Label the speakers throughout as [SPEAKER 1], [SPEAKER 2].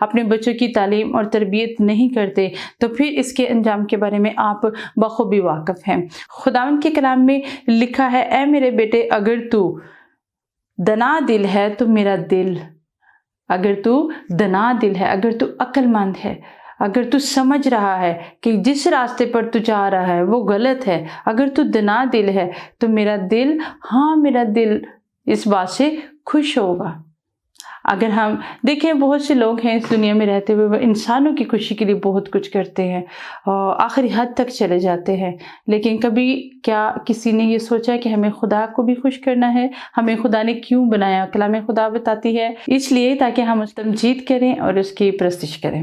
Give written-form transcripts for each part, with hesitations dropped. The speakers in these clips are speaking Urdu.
[SPEAKER 1] اپنے بچوں کی تعلیم اور تربیت نہیں کرتے تو پھر اس کے انجام کے بارے میں آپ بخوبی واقف ہیں۔ خداوند کے کلام میں لکھا ہے، اے میرے بیٹے اگر تو دنا دل ہے تو میرا دل، اگر تو دنا دل ہے، اگر تو عقل مند ہے، اگر تو سمجھ رہا ہے کہ جس راستے پر تو جا رہا ہے وہ غلط ہے، اگر تو دنا دل ہے تو میرا دل، ہاں میرا دل اس بات سے خوش ہوگا۔ اگر ہم دیکھیں بہت سے لوگ ہیں اس دنیا میں رہتے ہوئے، وہ انسانوں کی خوشی کے لیے بہت کچھ کرتے ہیں اور آخری حد تک چلے جاتے ہیں، لیکن کبھی کیا کسی نے یہ سوچا کہ ہمیں خدا کو بھی خوش کرنا ہے؟ ہمیں خدا نے کیوں بنایا؟ کلام خدا بتاتی ہے اس لیے تاکہ ہم اس کی تمجید کریں اور اس کی پرستش کریں۔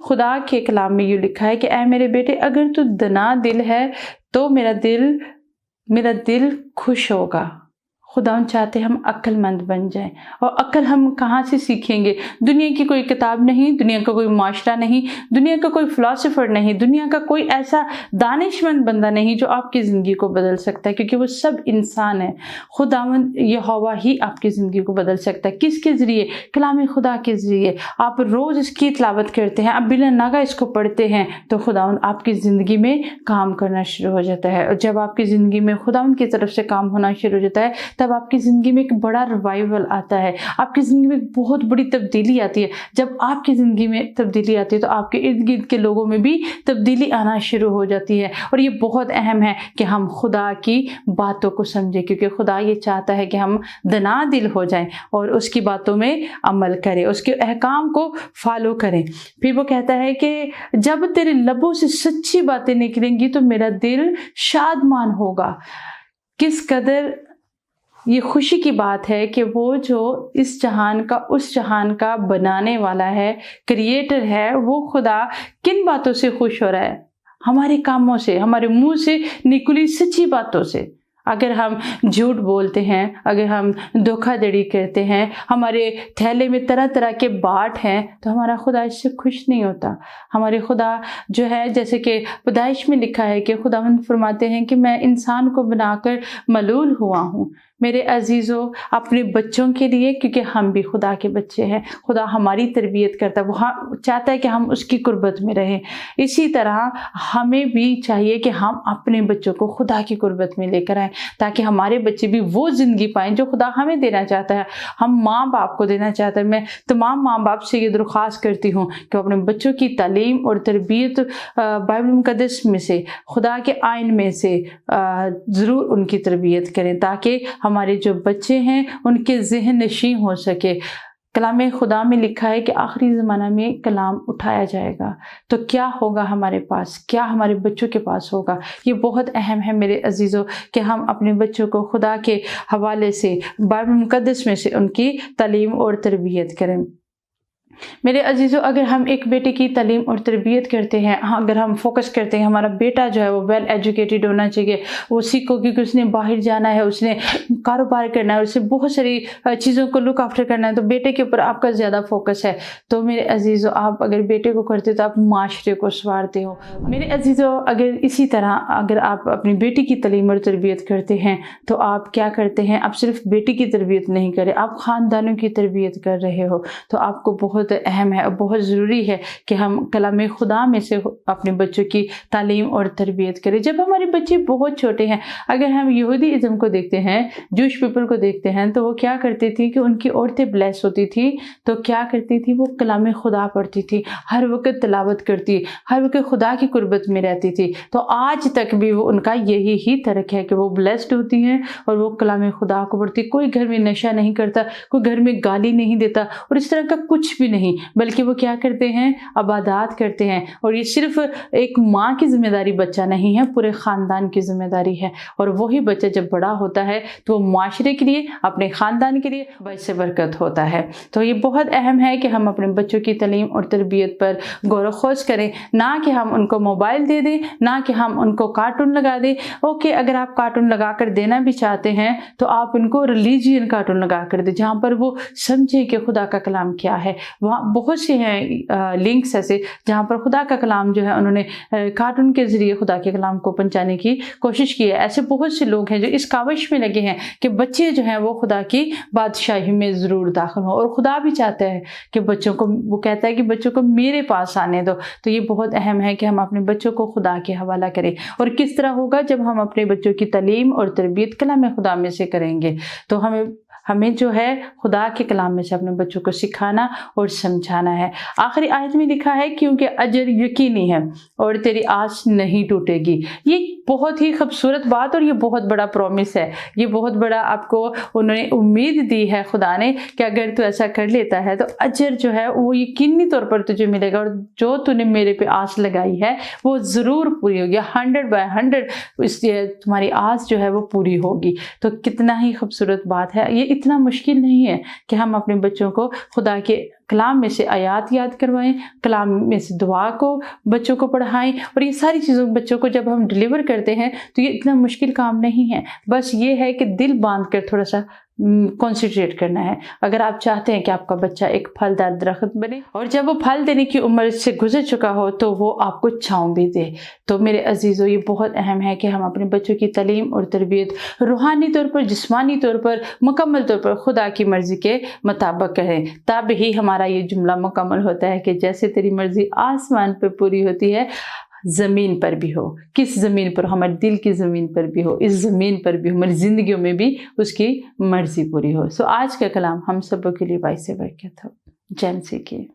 [SPEAKER 1] خدا کے کلام میں یہ لکھا ہے کہ اے میرے بیٹے اگر تو دنا دل ہے تو میرا دل خوش ہوگا۔ خدا چاہتے ہم عقل مند بن جائیں، اور عقل ہم کہاں سے سیکھیں گے؟ دنیا کی کوئی کتاب نہیں، دنیا کا کوئی معاشرہ نہیں، دنیا کا کوئی فلاسفر نہیں، دنیا کا کوئی ایسا دانش مند بندہ نہیں جو آپ کی زندگی کو بدل سکتا ہے، کیونکہ وہ سب انسان ہے۔ خداوند یہوہ ہی آپ کی زندگی کو بدل سکتا ہے۔ کس کے ذریعے؟ کلام خدا کے ذریعے۔ آپ روز اس کی تلاوت کرتے ہیں، آپ بلا ناغہ اس کو پڑھتے ہیں تو خداوند آپ کی زندگی میں کام کرنا شروع ہو جاتا ہے، اور جب آپ کی زندگی میں خداوند کی طرف سے کام ہونا شروع ہو جاتا ہے تب آپ کی زندگی میں ایک بڑا ریوائول آتا ہے، آپ کی زندگی میں بہت بڑی تبدیلی آتی ہے۔ جب آپ کی زندگی میں تبدیلی آتی ہے تو آپ کے ارد گرد کے لوگوں میں بھی تبدیلی آنا شروع ہو جاتی ہے، اور یہ بہت اہم ہے کہ ہم خدا کی باتوں کو سمجھیں، کیونکہ خدا یہ چاہتا ہے کہ ہم دنا دل ہو جائیں اور اس کی باتوں میں عمل کریں، اس کے احکام کو فالو کریں۔ پھر وہ کہتا ہے کہ جب تیرے لبوں سے سچی باتیں نکلیں گی تو میرا دل شادمان ہوگا۔ کس قدر یہ خوشی کی بات ہے کہ وہ جو اس جہان کا اس جہان کا بنانے والا ہے، کریٹر ہے، وہ خدا کن باتوں سے خوش ہو رہا ہے؟ ہمارے کاموں سے، ہمارے منہ سے نکلی سچی باتوں سے۔ اگر ہم جھوٹ بولتے ہیں، اگر ہم دھوکہ دڑی کرتے ہیں، ہمارے تھیلے میں طرح طرح کے باٹ ہیں، تو ہمارا خدا اس سے خوش نہیں ہوتا۔ ہمارے خدا جو ہے، جیسے کہ پیدائش میں لکھا ہے کہ خداوند فرماتے ہیں کہ میں انسان کو بنا کر ملول ہوا ہوں۔ میرے عزیزو، اپنے بچوں کے لیے، کیونکہ ہم بھی خدا کے بچے ہیں، خدا ہماری تربیت کرتا ہے، وہ چاہتا ہے کہ ہم اس کی قربت میں رہیں۔ اسی طرح ہمیں بھی چاہیے کہ ہم اپنے بچوں کو خدا کی قربت میں لے کر آئیں، تاکہ ہمارے بچے بھی وہ زندگی پائیں جو خدا ہمیں دینا چاہتا ہے، ہم ماں باپ کو دینا چاہتا ہے۔ میں تمام ماں باپ سے یہ درخواست کرتی ہوں کہ اپنے بچوں کی تعلیم اور تربیت بائبل مقدس میں سے، خدا کے آئین میں سے ضرور ان کی تربیت کریں، تاکہ ہمارے جو بچے ہیں ان کے ذہن نشیں ہو سکے۔ کلام خدا میں لکھا ہے کہ آخری زمانہ میں کلام اٹھایا جائے گا، تو کیا ہوگا ہمارے پاس، کیا ہمارے بچوں کے پاس ہوگا؟ یہ بہت اہم ہے میرے عزیزوں کہ ہم اپنے بچوں کو خدا کے حوالے سے، بائبل مقدس میں سے ان کی تعلیم اور تربیت کریں۔ میرے عزیزو، اگر ہم ایک بیٹے کی تعلیم اور تربیت کرتے ہیں، اگر ہم فوکس کرتے ہیں ہمارا بیٹا جو ہے وہ ویل ایجوکیٹڈ ہونا چاہیے، وہ سیکھو، کیونکہ اس نے باہر جانا ہے، اس نے کاروبار کرنا ہے، اسے بہت ساری چیزوں کو لک آفٹر کرنا ہے، تو بیٹے کے اوپر آپ کا زیادہ فوکس ہے، تو میرے عزیزو آپ اگر بیٹے کو کرتے تو آپ معاشرے کو سنوارتے ہو۔ میرے عزیزو، اگر اسی طرح اگر آپ اپنی بیٹی کی تعلیم اور تربیت کرتے ہیں تو آپ کیا کرتے ہیں؟ آپ صرف بیٹی کی تربیت نہیں کرے، آپ خاندانوں کی تربیت کر رہے ہو، تو آپ کو بہت اہم ہے اور بہت ضروری ہے کہ ہم کلام خدا میں سے اپنے بچوں کی تعلیم اور تربیت کریں۔ جب ہمارے بچے بہت چھوٹے ہیں، اگر ہم یہودی ازم کو دیکھتے ہیں، جوش پیپل کو دیکھتے ہیں، تو وہ کیا کرتی تھی کہ ان کی عورتیں بلیس ہوتی تھی تو کیا کرتی تھی؟ وہ کلام خدا پڑھتی تھی، ہر وقت تلاوت کرتی، ہر وقت خدا کی قربت میں رہتی تھی، تو آج تک بھی وہ ان کا یہی ہی ترک ہے کہ وہ بلیسڈ ہوتی ہیں اور وہ کلام خدا کو پڑھتی۔ کوئی گھر میں نشہ نہیں کرتا، کوئی گھر میں گالی نہیں دیتا اور اس طرح کا کچھ بھی نہیں، بلکہ وہ کیا کرتے ہیں؟ عبادات کرتے ہیں۔ اور یہ صرف ایک ماں کی ذمہ داری بچہ نہیں ہے، پورے خاندان کی ذمہ داری ہے، اور وہی بچہ جب بڑا ہوتا ہے تو وہ معاشرے کے لیے، اپنے خاندان کے لیے باعث برکت ہوتا ہے۔ تو یہ بہت اہم ہے کہ ہم اپنے بچوں کی تعلیم اور تربیت پر غور و خوض کریں، نہ کہ ہم ان کو موبائل دے دیں، نہ کہ ہم ان کو کارٹون لگا دیں۔ اوکے، اگر آپ کارٹون لگا کر دینا بھی چاہتے ہیں تو آپ ان کو ریلیجین کارٹون لگا کر دیں، جہاں پر وہ سمجھے کہ خدا کا کلام کیا ہے، وہاں بہت سے ہیں لنکس ایسے جہاں پر خدا کا کلام جو ہے انہوں نے کارٹون کے ذریعے خدا کے کلام کو پہنچانے کی کوشش کی ہے۔ ایسے بہت سے لوگ ہیں جو اس کاوش میں لگے ہیں کہ بچے جو ہیں وہ خدا کی بادشاہی میں ضرور داخل ہوں، اور خدا بھی چاہتا ہے کہ بچوں کو، وہ کہتا ہے کہ بچوں کو میرے پاس آنے دو۔ تو یہ بہت اہم ہے کہ ہم اپنے بچوں کو خدا کے حوالہ کریں، اور کس طرح ہوگا جب ہم اپنے بچوں کی تعلیم اور تربیت کلام خدا میں سے کریں گے۔ تو ہمیں جو ہے خدا کے کلام میں سے اپنے بچوں کو سکھانا اور سمجھانا ہے۔ آخری آیت میں لکھا ہے کیونکہ اجر یقینی ہے اور تیری آس نہیں ٹوٹے گی۔ یہ بہت ہی خوبصورت بات اور یہ بہت بڑا پرومس ہے، یہ بہت بڑا آپ کو انہوں نے امید دی ہے خدا نے کہ اگر تو ایسا کر لیتا ہے تو اجر جو ہے وہ یقینی طور پر تجھے ملے گا، اور جو تو نے میرے پہ آس لگائی ہے وہ ضرور پوری ہوگی، 100/100 اس تمہاری آس جو ہے وہ پوری ہوگی۔ تو کتنا ہی خوبصورت بات ہے، یہ اتنا مشکل نہیں ہے کہ ہم اپنے بچوں کو خدا کے کلام میں سے آیات یاد کروائیں، کلام میں سے دعا کو بچوں کو پڑھائیں، اور یہ ساری چیزوں بچوں کو جب ہم ڈیلیور کرتے ہیں تو یہ اتنا مشکل کام نہیں ہے۔ بس یہ ہے کہ دل باندھ کر تھوڑا سا کنسنٹریٹ کرنا ہے۔ اگر آپ چاہتے ہیں کہ آپ کا بچہ ایک پھلدار درخت بنے اور جب وہ پھل دینے کی عمر سے گزر چکا ہو تو وہ آپ کو چھاؤں بھی دے، تو میرے عزیزو یہ بہت اہم ہے کہ ہم اپنے بچوں کی تعلیم اور تربیت روحانی طور پر، جسمانی طور پر، مکمل طور پر خدا کی مرضی کے مطابق کریں، تب ہی ہمارا یہ جملہ مکمل ہوتا ہے کہ جیسے تیری مرضی آسمان پہ پوری ہوتی ہے زمین پر بھی ہو۔ کس زمین پر؟ ہمارے دل کی زمین پر بھی ہو، اس زمین پر بھی، ہماری زندگیوں میں بھی اس کی مرضی پوری ہو۔ آج کا کلام ہم سبوں کے لیے باعث برکت ہو۔ جے مسیح کی